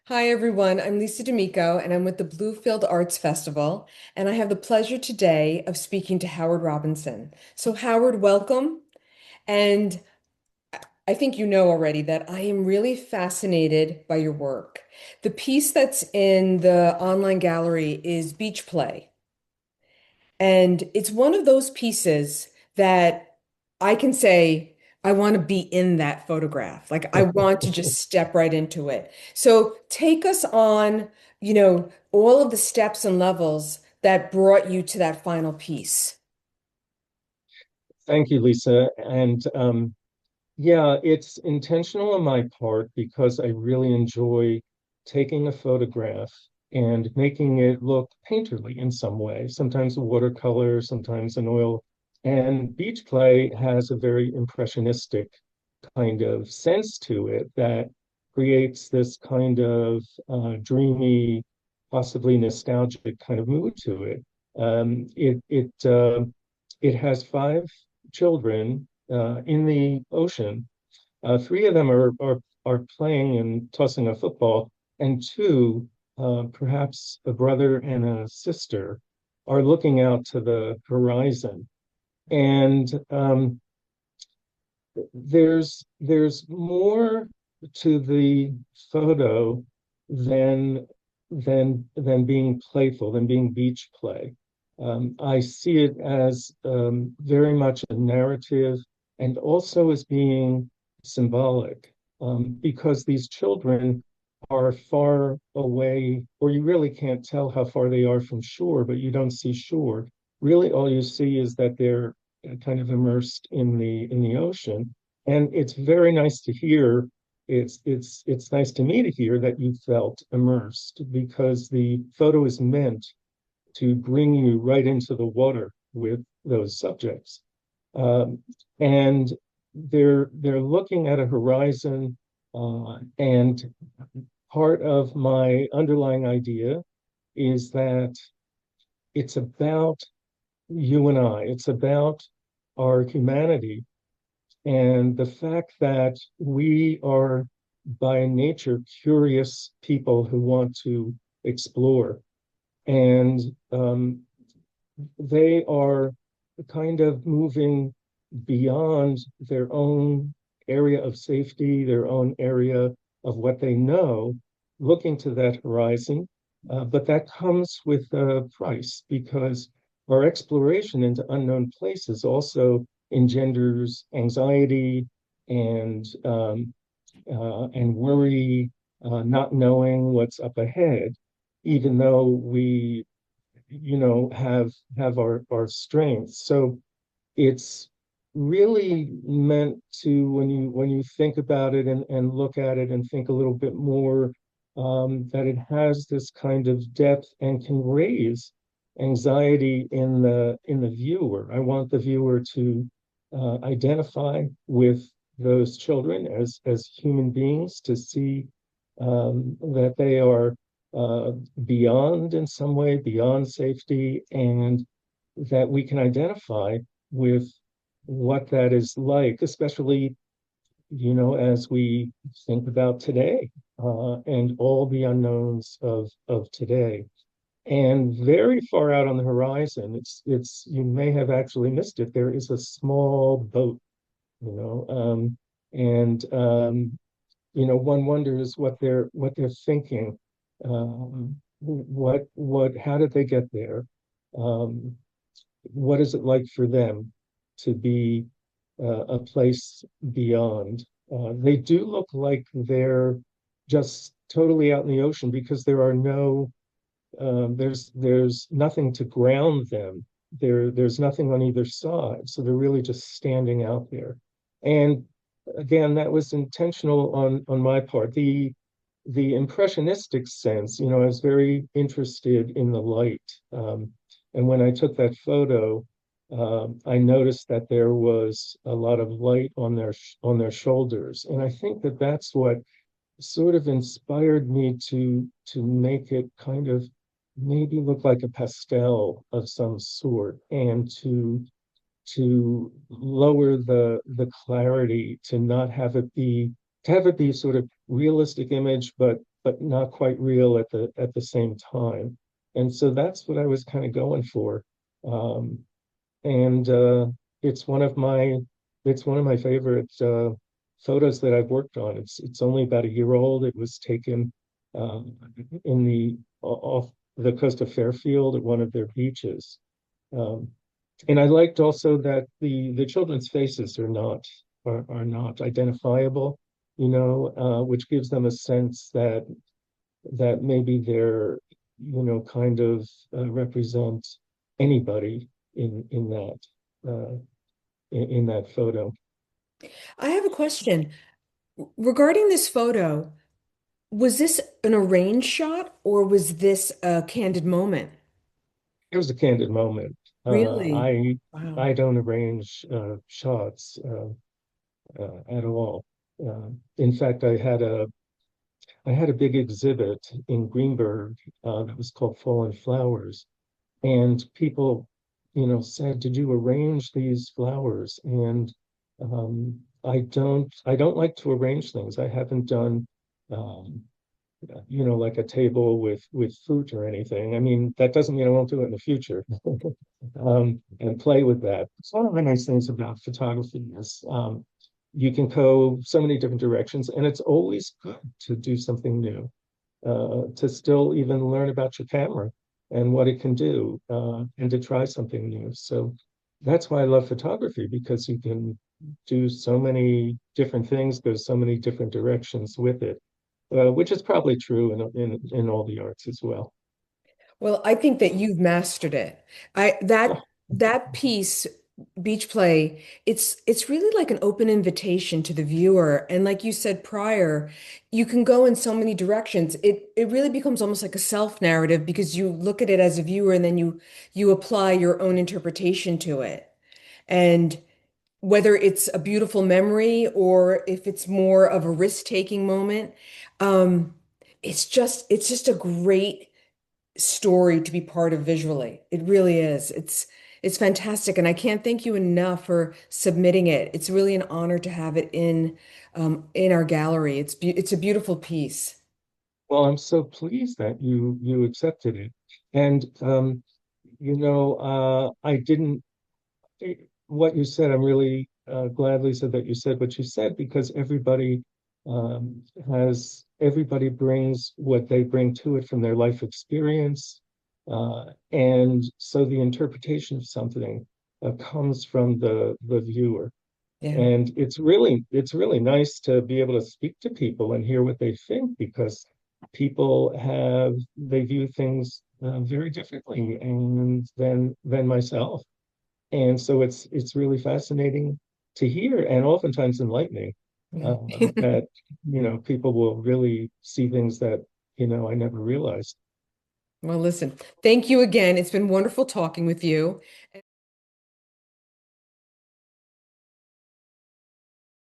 Hi, everyone. I'm Lisa D'Amico, and I'm with the Bluefield Arts Festival. And I have the pleasure today of speaking to Howard Robinson. So, Howard, welcome. And I think you know already that I am really fascinated by your work. The piece that's in the online gallery is Beach Play. And it's one of those pieces that I can say, I want to be in that photograph. Like I want to just step right into it. So take us on, all of the steps and levels that brought you to that final piece. Thank you, Lisa. And yeah, it's intentional on my part because I really enjoy taking a photograph and making it look painterly in some way, sometimes a watercolor, sometimes an oil. And beach play has a very impressionistic kind of sense to it that creates this kind of dreamy, possibly nostalgic kind of mood to it. It has five children in the ocean. Three of them are playing and tossing a football, and two, perhaps a brother and a sister, are looking out to the horizon. And there's more to the photo than than being playful, than being beach play. I see it as very much a narrative and also as being symbolic, because these children are far away, or you really can't tell how far they are from shore, but you don't see shore. Really, all you see is that they're kind of immersed in the ocean. And it's very nice to hear. It's nice to me to hear that you felt immersed because the photo is meant to bring you right into the water with those subjects. Um, and they're looking at a horizon, and part of my underlying idea is that it's about you and I. It's about our humanity and the fact that we are by nature curious people who want to explore. And they are kind of moving beyond their own area of safety, their own area of what they know, looking to that horizon. But that comes with a price because our exploration into unknown places also engenders anxiety and and worry, not knowing what's up ahead, even though we have our strengths. So it's really meant to, when you think about it and look at it and think a little bit more, that it has this kind of depth and can raise anxiety in the viewer. I want the viewer to identify with those children as human beings, to see that they are beyond in some way, beyond safety, and that we can identify with what that is like, especially, as we think about today, and all the unknowns of today. And very far out on the horizon, you may have actually missed it. There is a small boat, you know, and one wonders what they're thinking. How did they get there? Um, what is it like for them to be a place beyond? They do look like they're just totally out in the ocean because there are no there's nothing to ground them. There's nothing on either side, so they're really just standing out there. And again, that was intentional on my part. The impressionistic sense, I was very interested in the light. And when I took that photo, I noticed that there was a lot of light on on their shoulders, and I think that that's what sort of inspired me to make it kind of maybe look like a pastel of some sort, and to lower the clarity, to not have it be to have it be sort of realistic image, but but not quite real at the same time. And so that's what I was kind of going for. Um, and it's one of my it's one of my favorite photos that I've worked on. It's only about a year old. It was taken um, in the off the coast of Fairfield at one of their beaches. Um, and I liked also that the children's faces are not identifiable, which gives them a sense that maybe they're, kind of represent anybody in in that photo. I have a question regarding this photo. Was this an arranged shot or was this a candid moment? It was a candid moment. Uh, Really? I Wow. I don't arrange shots at all. In fact, I had a big exhibit in Greenberg that was called Fallen Flowers, and people, said, "Did you arrange these flowers?" And I don't like to arrange things. I haven't done, um, like a table with fruit or anything. I mean, that doesn't mean I won't do it in the future. And play with that. It's one of the nice things about photography is you can go so many different directions, and it's always good to do something new, to still even learn about your camera and what it can do, and to try something new. So that's why I love photography, because you can do so many different things, go so many different directions with it, which is probably true in all the arts as well. Well, I think that you've mastered it. That piece, Beach Play, it's really like an open invitation to the viewer. And like you said prior, you can go in so many directions. It really becomes almost like a self-narrative because you look at it as a viewer and then you apply your own interpretation to it. And whether it's a beautiful memory or if it's more of a risk-taking moment, um, it's just a great story to be part of visually. It really is. It's fantastic, and I can't thank you enough for submitting it. It's really an honor to have it in our gallery. It's a beautiful piece. Well, I'm so pleased that you accepted it. And I didn't what you said, I'm really gladly said that you said what you said, because everybody brings what they bring to it from their life experience. And so the interpretation of something comes from the viewer. Yeah. And it's really nice to be able to speak to people and hear what they think, because they view things very differently and than myself. And so it's really fascinating to hear, and oftentimes enlightening, Yeah. that people will really see things that I never realized. Well, listen, thank you again. It's been wonderful talking with you.